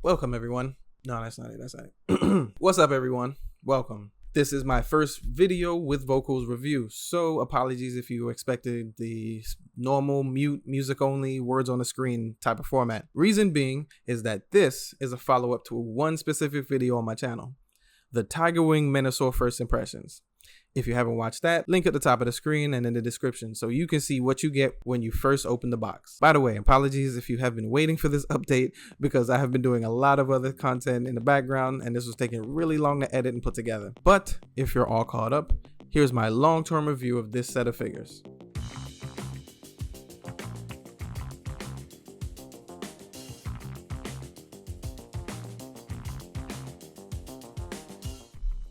Welcome, everyone. No, that's not it. That's not it. What's up, everyone? Welcome. This is my first video with vocals review, so apologies if you expected the normal mute, music only, words on the screen type of format. Reason being is that this is a follow-up to one specific video on my channel, the Tigerwing Menasor First Impressions. If you haven't watched that, link at the top of the screen and in the description so you can see what you get when you first open the box. By the way, apologies if you have been waiting for this update because I have been doing a lot of other content in the background and this was taking really long to edit and put together. But if you're all caught up, here's my long-term review of this set of figures.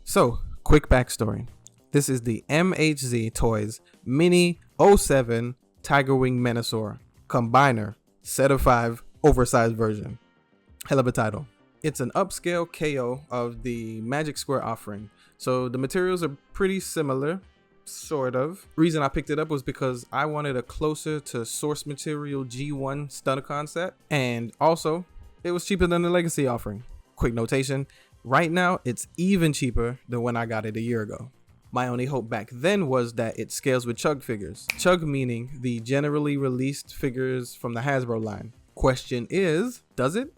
So, quick backstory. This is the MHZ Toys MINI-07 Tigerwing Menasor Combiner Set of 5 Oversized version. Hell of a title. It's an upscale KO of the Magic Square offering, so the materials are pretty similar, sort of. Reason I picked it up was because I wanted a closer to source material G1 Stunticon set, and also it was cheaper than the Legacy offering. Quick notation, right now it's even cheaper than when I got it a year ago. My only hope back then was that it scales with Chug figures. Chug meaning the generally released figures from the Hasbro line. Question is, does it?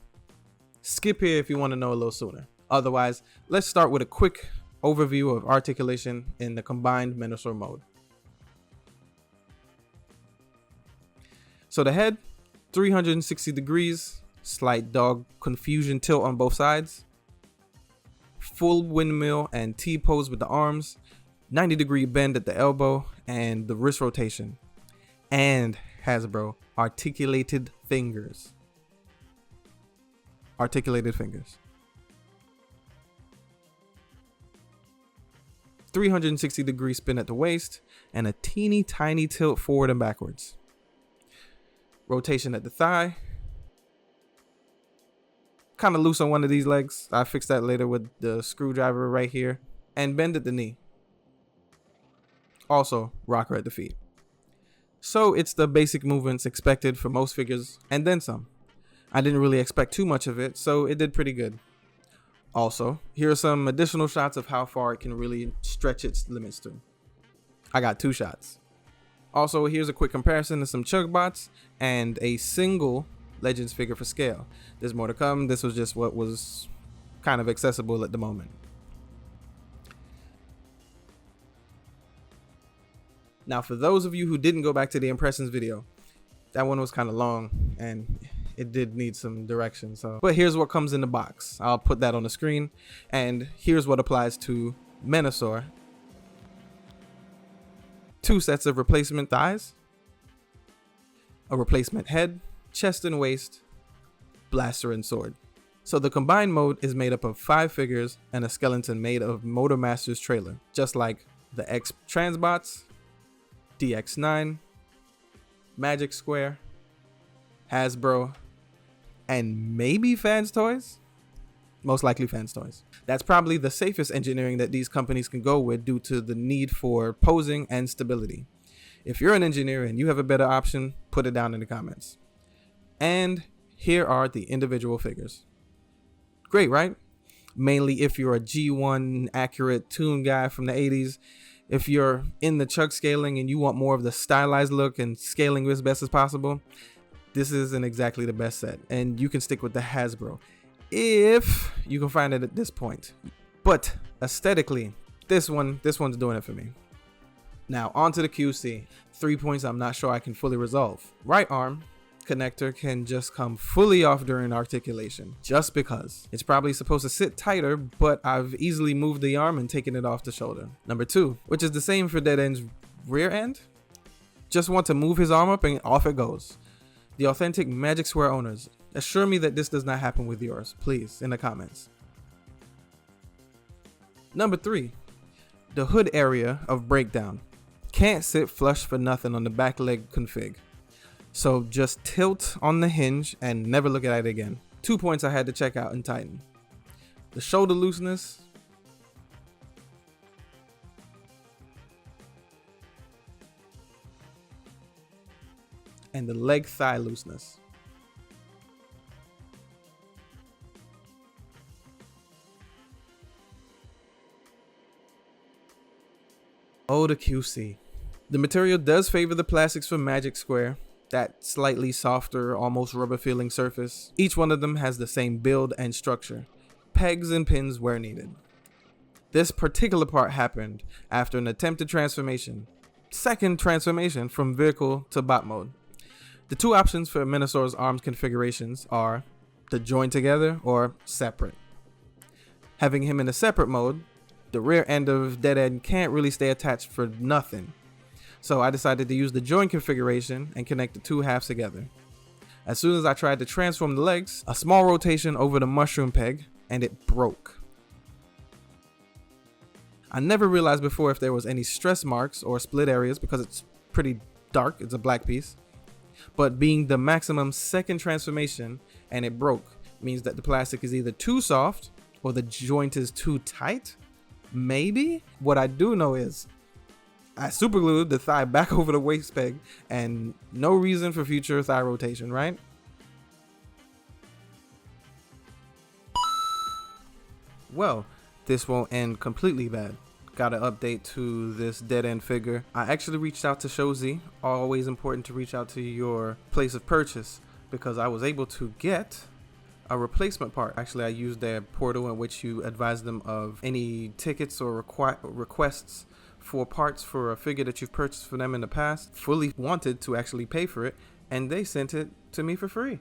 Skip here if you want to know a little sooner. Otherwise, let's start with a quick overview of articulation in the combined Menasor mode. So the head, 360 degrees, slight dog confusion tilt on both sides, full windmill and T-pose with the arms, 90-degree bend at the elbow and the wrist rotation, and Hasbro articulated fingers. 360-degree spin at the waist and a teeny tiny tilt forward and backwards. Rotation at the thigh. Kind of loose on one of these legs. I fixed that later with the screwdriver right here. And bend at the knee. Also, rocker at the feet. So it's the basic movements expected for most figures and then some. I didn't really expect too much of it, so it did pretty good. Also, here are some additional shots of how far it can really stretch its limits to. I got 2 shots. Also, here's a quick comparison to some Chug bots and a single Legends figure for scale. There's more to come. This was just what was kind of accessible at the moment. Now, for those of you who didn't go back to the impressions video, that one was kind of long and it did need some direction. But here's what comes in the box. I'll put that on the screen, and here's what applies to Menasor. 2 sets of replacement thighs, a replacement head, chest and waist, blaster and sword. So the combined mode is made up of 5 figures and a skeleton made of Motor Master's trailer, just like the X Transbots, DX9, Magic Square, Hasbro, and maybe Fans Toys? Most likely Fans Toys. That's probably the safest engineering that these companies can go with due to the need for posing and stability. If you're an engineer and you have a better option, put it down in the comments. And here are the individual figures. Great, right? Mainly if you're a G1 accurate tune guy from the 80s. If you're in the Chug scaling and you want more of the stylized look and scaling as best as possible, this isn't exactly the best set. And you can stick with the Hasbro if you can find it at this point. But aesthetically, this one's doing it for me. Now onto the QC. 3 points I'm not sure I can fully resolve. Right arm connector can just come fully off during articulation, just because. It's probably supposed to sit tighter, but I've easily moved the arm and taken it off the shoulder. Number 2, which is the same for Dead End's rear end. Just want to move his arm up and off it goes. The authentic Magic Square owners, assure me that this does not happen with yours, please, in the comments. Number 3, the hood area of breakdown. Can't sit flush for nothing on the back leg config. So just tilt on the hinge and never look at it again. 2 points I had to check out and tighten. The shoulder looseness. And the leg thigh looseness. Oh, the QC. The material does favor the plastics from Magic Square, that slightly softer, almost rubber feeling surface. Each one of them has the same build and structure, pegs and pins where needed. This particular part happened after an attempted transformation, second transformation from vehicle to bot mode. The two options for Menasor's arms configurations are to join together or separate. Having him in a separate mode, the rear end of Dead End can't really stay attached for nothing. So I decided to use the join configuration and connect the two halves together. As soon as I tried to transform the legs, a small rotation over the mushroom peg and it broke. I never realized before if there was any stress marks or split areas because it's pretty dark, it's a black piece. But being the maximum second transformation and it broke means that the plastic is either too soft or the joint is too tight. Maybe? What I do know is I superglued the thigh back over the waist peg and no reason for future thigh rotation, right? Well, this won't end completely bad. Got an update to this Dead End figure. I actually reached out to Shozi. Always important to reach out to your place of purchase because I was able to get a replacement part. Actually, I used their portal in which you advise them of any tickets or requests for parts for a figure that you've purchased for them in the past. Fully wanted to actually pay for it, and they sent it to me for free.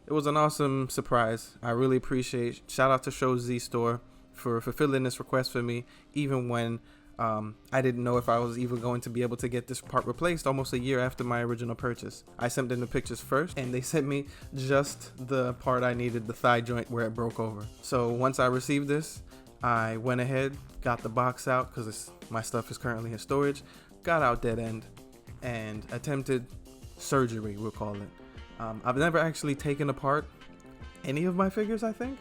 It was an awesome surprise. I really appreciate. Shout out to Shozi Store for fulfilling this request for me, even when I didn't know if I was even going to be able to get this part replaced almost a year after my original purchase. I sent them the pictures first and they sent me just the part I needed, the thigh joint where it broke over. So once I received this, I went ahead, got the box out because my stuff is currently in storage, got out Dead End and attempted surgery, we'll call it. I've never actually taken apart any of my figures, I think.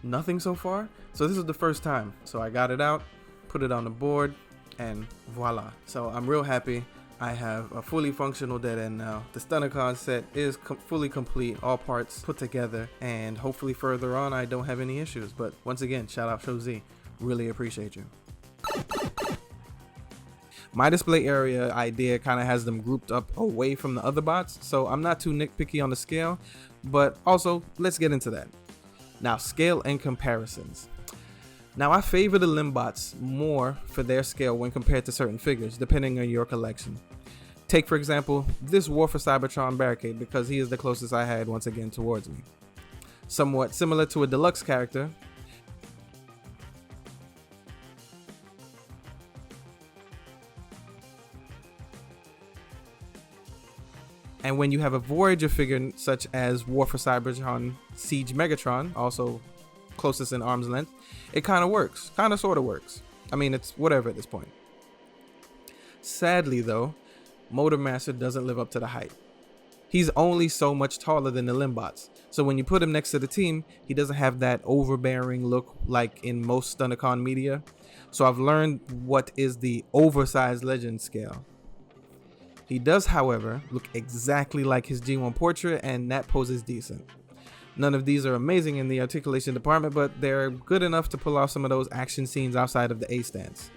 Nothing so far. So this is the first time. So I got it out, put it on the board, and voila. So I'm real happy. I have a fully functional Dead End now. The StunnerCon set is fully complete, all parts put together, and hopefully further on I don't have any issues. But once again, shout out Shozi. Really appreciate you. My display area idea kind of has them grouped up away from the other bots, so I'm not too nitpicky on the scale, but also let's get into that. Now, scale and comparisons. Now, I favor the limb bots more for their scale when compared to certain figures, depending on your collection. Take, for example, this War for Cybertron barricade because he is the closest I had once again towards me. Somewhat similar to a deluxe character. And when you have a Voyager figure such as War for Cybertron Siege Megatron, also closest in arm's length, it kind of works. Kind of sort of works. I mean, it's whatever at this point. Sadly though, Motor Master doesn't live up to the hype. He's only so much taller than the Limbots. So when you put him next to the team, he doesn't have that overbearing look like in most StunnerCon media. So I've learned what is the Oversized Legend scale. He does, however, look exactly like his G1 portrait, and that pose is decent. None of these are amazing in the articulation department, but they're good enough to pull off some of those action scenes outside of the A stance.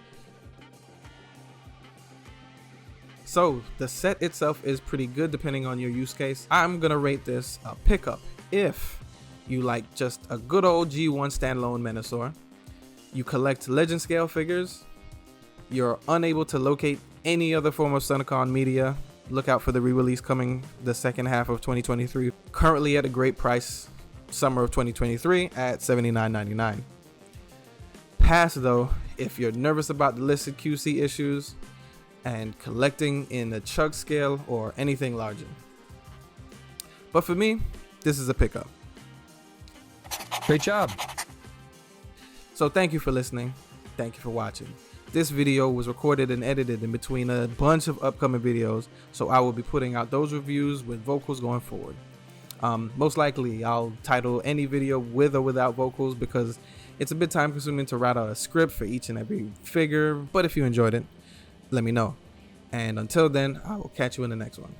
So the set itself is pretty good depending on your use case. I'm gonna rate this a pickup if you like just a good old G1 standalone Menasor, you collect legend scale figures, you're unable to locate any other form of StunnerCon media. Look out for the re-release coming the second half of 2023. Currently at a great price, summer of 2023 at $79.99. Pass though if you're nervous about the listed QC issues and collecting in a chug scale or anything larger. But for me, this is a pickup. Great job. So thank you for listening. Thank you for watching. This video was recorded and edited in between a bunch of upcoming videos, so I will be putting out those reviews with vocals going forward. Most likely I'll title any video with or without vocals because it's a bit time consuming to write out a script for each and every figure, but if you enjoyed it, let me know. And until then, I will catch you in the next one.